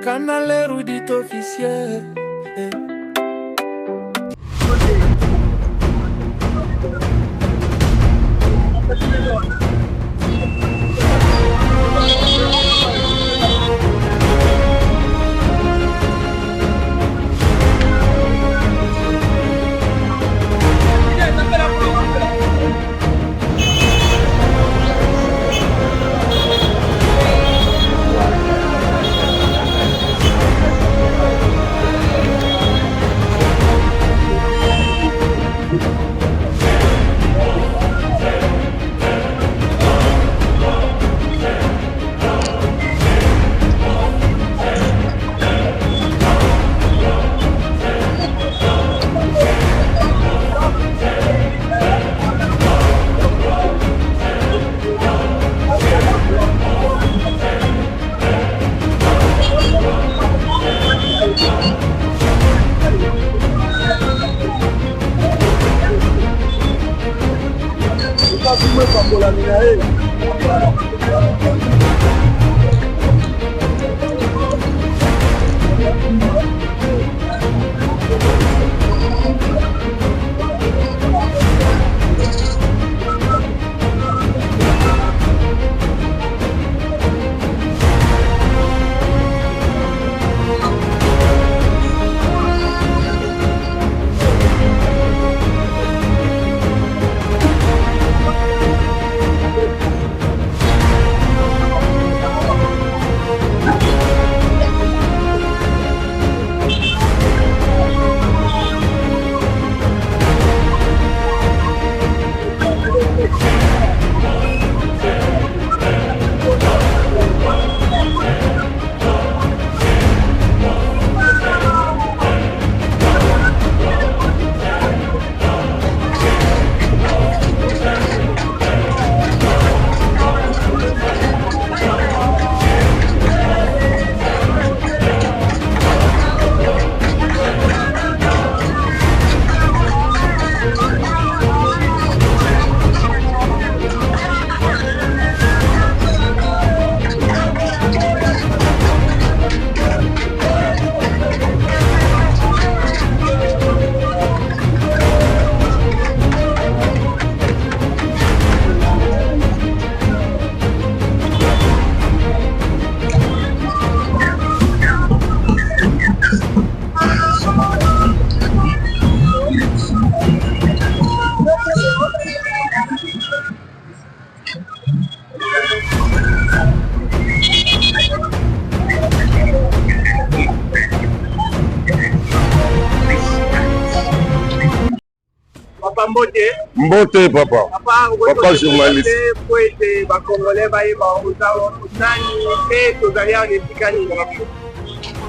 Canal érudit officiel. Mbote papa. Papa journaliste.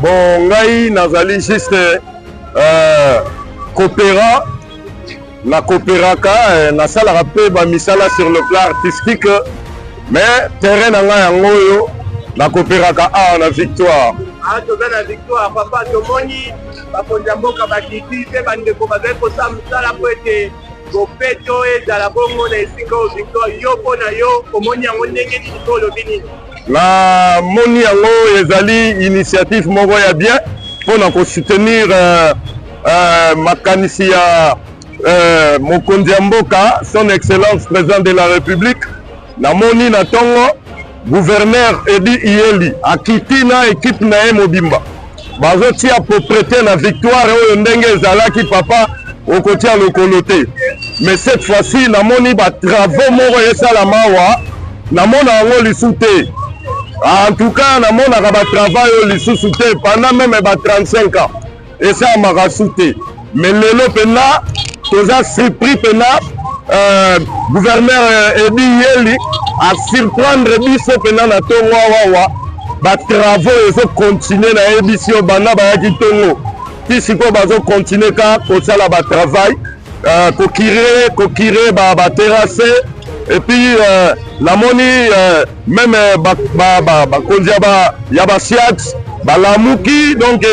Bon, ngai nazali juste coopéra na coopéraka na sala rappé ba misala sur le plan artistique mais terrain na ngai yango yo na coopéraka na victoire. Toza na victoire papa tomoni bakonza mboka bakiti pe bandeko bazali kosala mosala po ete bopeto ezala bongo na esika oyo victoire yo mpo na yo omoni yango ndenge nini to olobi nini? Na moni yango ezali initiative moko ya bien mpona kosoutenir makanisi ya mokonzi ya mboka son excellence président de la république. Na moni na ntongo gouverneur Edi Iyeli akiti na équipe na ye mobimba bazotia propriété na victoire oyo ndenge ezalaki papa okotia lokolo te. Mais cette fois-ci namoni batravaux moko esalama awa namona yango lisu te. En tout cas namonaka batravail oyo lisusu te pendant même ba 35 ans esalamaka su te. Mais lelo mpena toza surpris mpena gouverneur Edi Iyeli a surprendre biso mpena na ntongo awawa batravaux ezokontinue na yebisi oyo banda bayaki ntongo ti sikoyo bazokontinue ka kosala batravail kokire baterrasse et puis namoni même bakonzi ya basiat balamuki donc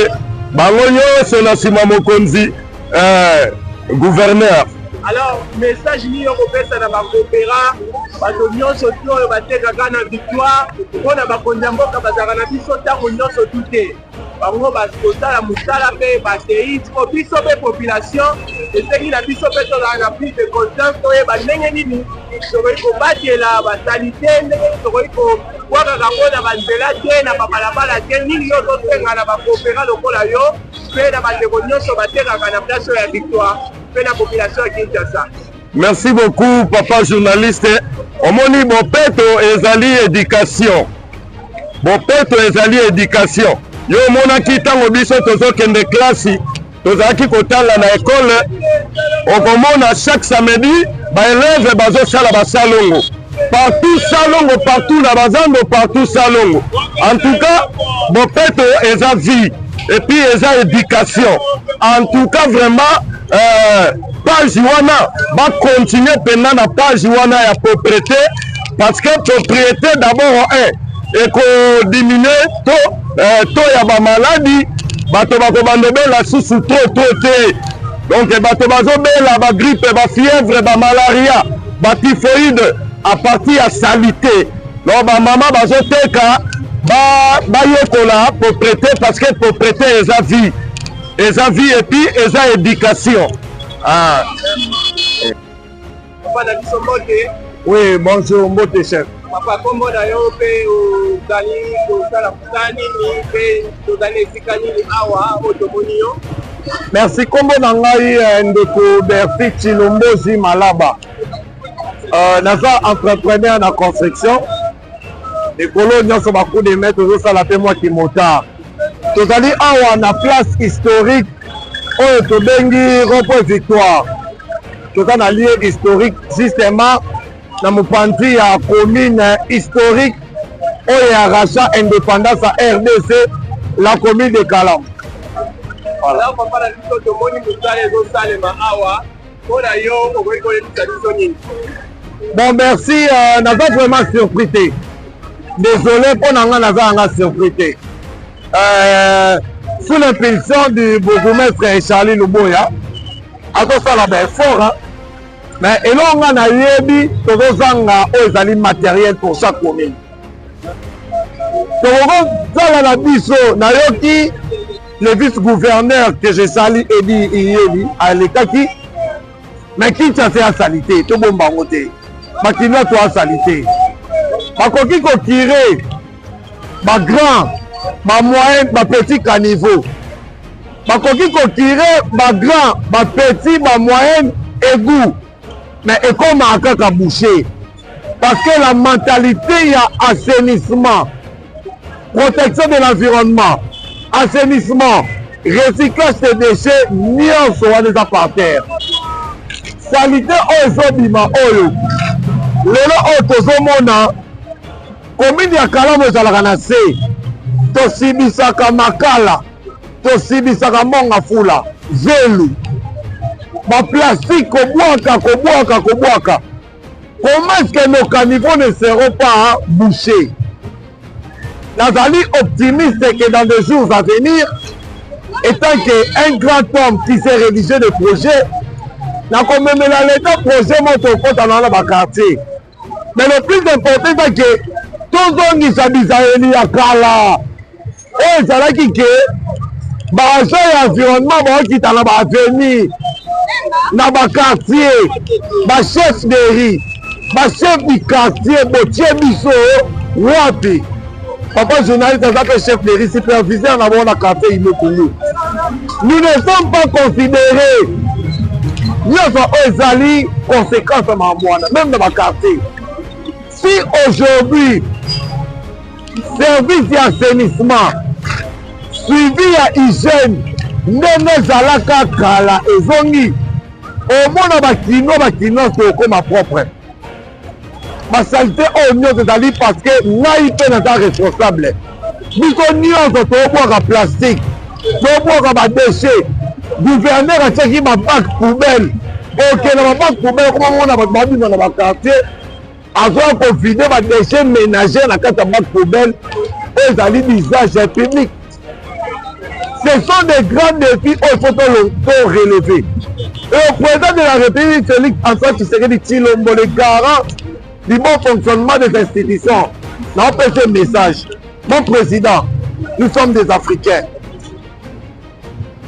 bango nyonso na nsima mokonzi gouverneur. Alors message nini okopesa na bakopera bato nyonso ti oyo batekaka na victoire mpona bakonzi ya mboka bazalaka na biso ntango nyonso tu te bango bakosala mosala mpe baseisme biso mpe population esengi na biso mpe tozala na plus de conscience toyeba ndenge nini tokoki kobatela basalite ndenge nini tokoki kobwakaka mpona banzela te na babalabala te nini yo tosenga na bakoopera lokola yo mpe na bandeko nyonso batekaka na place oyo ya victoire mpe na population ya Kinshasa. Merci beaucoup, papa journaliste. Omoni bopeto ezali éducation. Bopeto ezali éducation. Yo monaki ntango biso tozokende klasi tozalaki kotala na ekole okomona chaque samedi baeleve bazosala basalongo partout salongo partout na bazando partout salongo. En tout cas bopeto eza vie et puis eza éducation. En tout cas vraiment page wana va continuer pendant la page wana ya propriété parce que propriété d'abord et qu'on diminue to ya ba maladie bato bakobandobela susu trop te donc bato bazobela ba grippe ba fièvre ba malaria ba typhoïde à partir ya salité donc ba mama bazoteka ba yekola propriété parce que propriété eza vie et puis eza éducation. Ah. Oui, bonjour, Mbote chef. Papa, kombo na yo pe ozali kosala kusani ni pe tozali esika nini awa otomoni yo? Merci, kombo na ngai ndeko Berti Chilombozi Malaba. Naza entrepreneur na construction. Ekolo nyonso baku de mettre tozosala pe mwa kimotard. Tozali awa na place historique oyo tobengi rond-point Victoire. Toza na lieu historique justement na mopanzi ya commune historique oyo ya rachat indépendance à RDC la commune de Kalam. Voilà. Papa na biso tomoni mosala ezosalema awa mpona yo okoki koyebisa biso nini? Bon merci, naza vraiment surpris te. Désolé mpona nga naza yanga surpris te. Sous l'impulsion du bourgmestre Charlie Luboya, azosala effort, mais elonga na yebi tozozanga oyo ezali matériel pour chaque commune. Tokozala na biso nayoki le vice-gouverneur que je salue Edi Iyeli alekaki, mais Kinshasa asali te tobomba yango te, bakinois to asali te, bakoki kotire bagrand bamoyen bapetit caniveau, bakoki kotire bagrand bapetit bamoyen égout, mais ekoma kaka boucher parce que la mentalité ya assainissement, protection de l'environnement, assainissement, recyclage des déchets nyonso wana eza par terre. Salité oyo ezobima oyo lelo oyo tozomona commune ya Kalamu ezalaka na se, tosibisaka makala, tosibisaka monga fula zelu baplastique kobwaka. Comment est-ce que nos caniveaux ne seront pas bouchés? Nazali optimiste que dans des jours à venir, étant qu'un grand homme qui s'est rédigé de projet, n'a quand même l'état projet monte dans le quartier. Mais le plus important c'est que tout le monde s'habille à Kala. Et ça là qui est, agent environnement qui est dans l'avenir, dans le quartier, chef de riz, chef du quartier, botier biso, wapi. Papa journaliste, chef de riz, superviseur dans le quartier, nous ne sommes pas considérés. Nous avons des conséquences même dans le quartier. Si aujourd'hui, service d'assainissement, suivi à hygiène, nous allons kala et zongi, au moins bakino c'est comme ma propre. Ma saleté au mieux c'est parce que naïpe n'est pas responsable. Nous sommes en plastique, nous sommes en déchets. Gouverneur a checké ma bac poubelle. Ok, dans ma bac poubelle, comment on a mis dans ma quartier? Avoir confiné ma déchets ménagers dans la bac poubelle aux alliés d'usage public. Ce sont des grands défis qu'il faut relever. Et au président de la République, Félix Antoine Tshisekedi Tshilombo, le garant du bon fonctionnement des institutions. On peut faire un message. Mon président, nous sommes des Africains.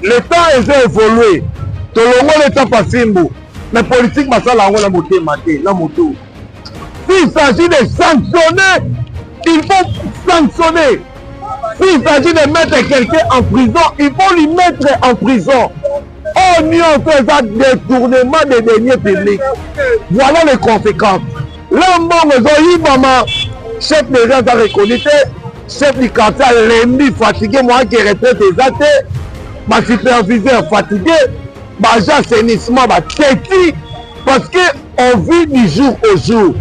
Le temps est évolué. Tout le monde est pas simple. Mais politique, ça la la moté maté, la moto. S'il s'agit de sanctionner, il faut sanctionner. S'il s'agit de mettre quelqu'un en prison, il faut lui mettre en prison. On y a fait un détournement des deniers publics. Voilà les conséquences. L'homme, chef de gens à reconnaître, chef du quartier, l'ennemi fatigué, moi qui retraite des athées, ma superviseur fatigué, ma assainissement, ma tête, parce qu'on vit du jour au jour.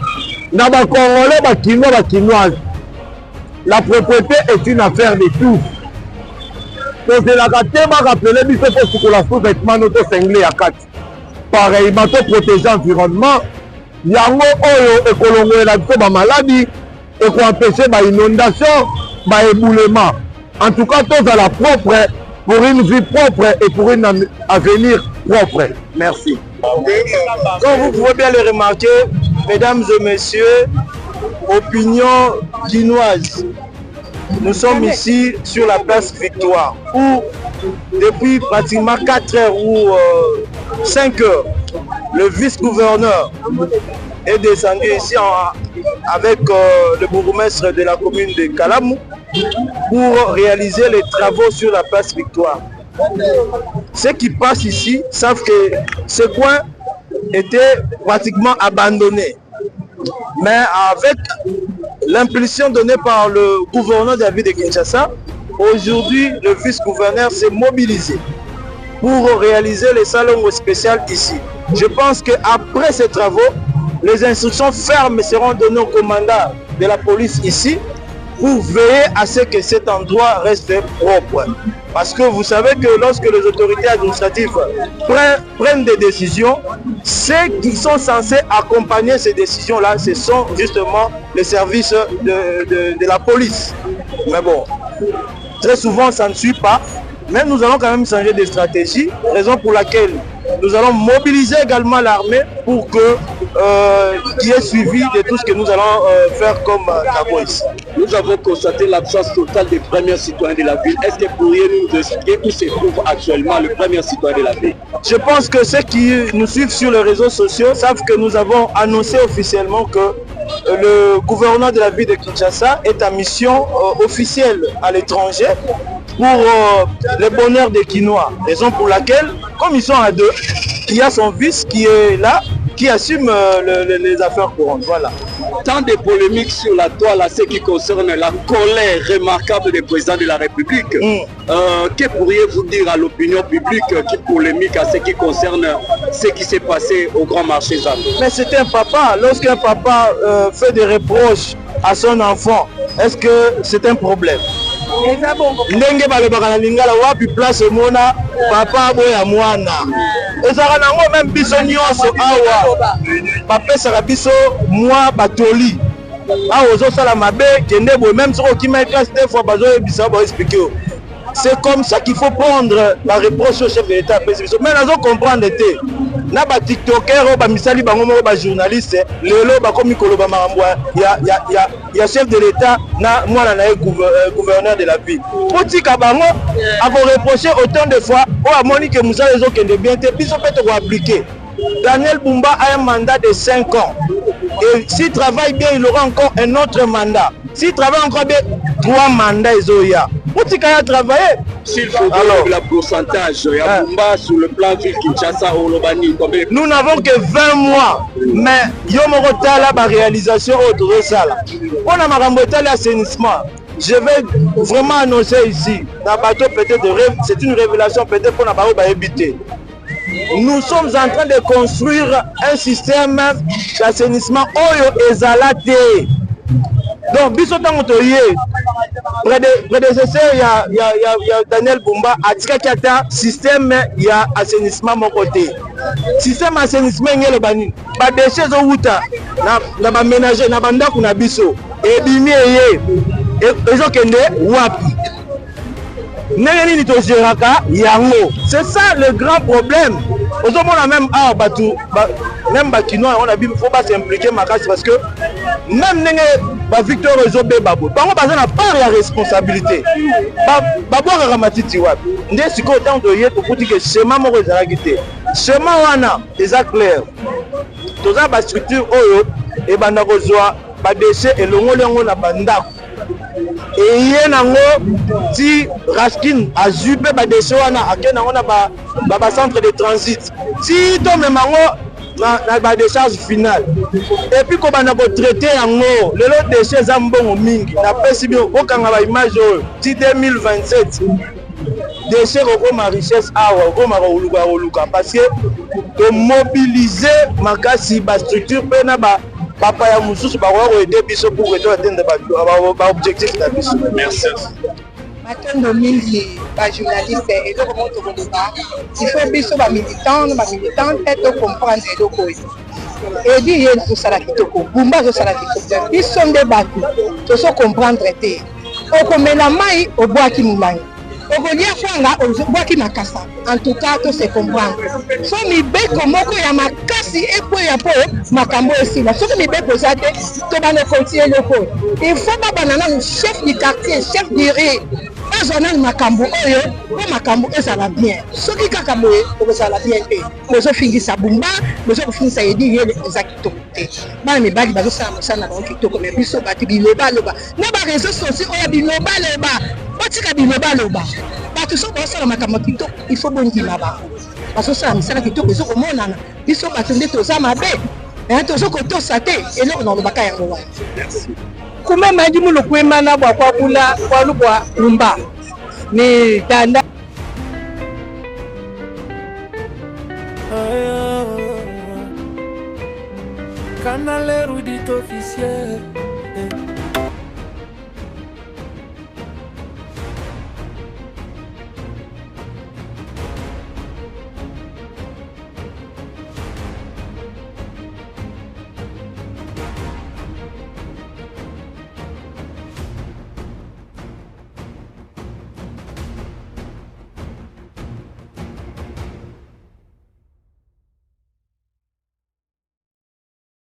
Dans ma Congolais, ma Quinois, ma Quinoise, la propriété est une affaire de tous. Donc c'est la gâteau m'a rappelé, mais c'est pour que la sous vêtement notre cinglé à 4. Pareillement, pour protéger l'environnement, il y a un écolongo et la maladie, et pour empêcher l'inondation, l'éboulement. En tout cas, tous à la propre, pour une vie propre et pour un avenir propre. Merci. Comme vous pouvez bien le remarquer, mesdames et messieurs, opinion guinoise. Nous sommes ici sur la place Victoire où depuis pratiquement 4 heures ou 5 heures, le vice-gouverneur est descendu ici avec le bourgmestre de la commune de Kalamou pour réaliser les travaux sur la place Victoire. Ceux qui passent ici savent que ce coin était pratiquement abandonné. Mais avec l'impulsion donnée par le gouverneur de la ville de Kinshasa, aujourd'hui le vice-gouverneur s'est mobilisé pour réaliser les salons spéciaux ici. Je pense qu'après ces travaux, les instructions fermes seront données au commandant de la police ici pour veiller à ce que cet endroit reste propre. Parce que vous savez que lorsque les autorités administratives prennent des décisions, ceux qui sont censés accompagner ces décisions-là, ce sont justement les services de la police. Mais bon, très souvent ça ne suit pas. Mais nous allons quand même changer de stratégie, raison pour laquelle nous allons mobiliser également l'armée pour qu'il y ait suivi de tout ce que nous allons faire comme travaux ici. Nous avons constaté l'absence totale des premiers citoyens de la ville. Est-ce que pourriez-vous nous expliquer où se trouve actuellement le premier citoyen de la ville? Je pense que ceux qui nous suivent sur les réseaux sociaux savent que nous avons annoncé officiellement que le gouverneur de la ville de Kinshasa est en mission officielle à l'étranger pour le bonheur des Quinois. Raison pour laquelle, comme ils sont à deux, il y a son fils qui est là, qui assume les affaires courantes. Voilà. Tant de polémiques sur la toile à ce qui concerne la colère remarquable du président de la République. Que pourriez-vous dire à l'opinion publique qui polémique à ce qui concerne ce qui s'est passé au grand marché Zambie? Mais c'est un papa. Lorsqu'un papa fait des reproches à son enfant, est-ce que c'est un problème? Ndenge balobaka na lingala wapi place mona papa boya mwana ezaka nango même biso nyonso awa bapesaka biso mwa batoli awa ozosala mabe kende boye même soki okima classe des fois bazoyebisa baexplike yo. C'est comme ça qu'il faut prendre la reproche au chef de l'État. Mais nazo comprendre te na ba tiktoker o ba misali bango mo ba journaliste lelo ba komi koloba makambo ya chef de l'État na mwana na gouverneur de la ville. Potika bango a ko reprocher autant de fois o amoni que musala ezokende bien te biso peut ko appliquer. Daniel Bumba a un mandat de 5 ans. Et s'il travaille bien, il aura encore un autre mandat. S'il travaille encore bien, 3 mandats Ezoya. Potika a travaillé. S'il faut dire le pourcentage, il y a Bumba sur le plan ville Kinshasa au Lobani. Nous n'avons que 20 mois. Mais Yomoro Tala, la réalisation au Sala. On a Marambotali assainissement. Je vais vraiment annoncer ici. C'est une révélation peut-être pour Nabarou éviter. Nous sommes en train de construire un système d'assainissement Oyo Ezalate. Donc, Bissotangotoye, prédécesseur, il y a Daniel Bumba, a tiré un système, il y a assainissement mon côté. Système assainissement, il y a le bani. Pas de choses au Wuta, n'a pas ménagé, n'a pas d'akuna biso. Et bimi et ils ont kende wapi. C'est ça le grand problème. ozomona même ah bato même bakinois on a dit faut pas s'impliquer makasi parce que même ndenge ba Victor ezobeba bo bango baza na part ya responsabilité babwakaka matiti wapi nde sikoyo ntango toye tokuti ke schéma moko ezalaki te schéma wana eza clair toza bastructure oyo ebanda kozwa badeshe elongoli yango na bandako eye nango ti Raskin azwi mpe badeshe wana ake nango na bacentre de transit ti tomema yango na badécharge finale epuis kobanda kotraite yango lelo deshe eza mbongo mingi napesi bino okanga baimage oyo ti 2027 deshe kokoma richesse awa okoma koluka parce que tomobilize makasi bastructure mpe na papa ya mosusu bakoka koede biso pour ete atteindre baobjectif na biso. Merci. Matondo mingi bajournaliste eloko moko tokoloba il faut biso bamilitante tocomprendre eloko oyo edi ye tosala kitoko bumba azosala kitoko biso nde bato tozocomprendre te okomela mai obwaki molangi okolia kwanga obwaki makasa en tout cas tose comprendre so mibeko moko ya makasi ekweya mpo makambo esila soki mibeko eza te tobana continue eloko oyo il faut babana nanu chef du quartier chef du rue azwa nanu makambo oyo mpo makambo ezala bien soki kaka boye okozala bien te bozofingisa bumba bozokofingisa edi yele eza kitoko te bana mibali bazosala mosala na bango kitoko me biso bato bilobaloba na bareseau sociaux oyo bilobaloba batika bilobaloba bato so bazosala makambo kitoko il faut bondima bango bazosala misala kitoko ezokomonana biso bato nde toza mabe tozokotosa te eloko na olobaka yango wana kumema ndi mulukwimana bwakwakula kwalukwa lumba ni tanda Canal érudit officiel.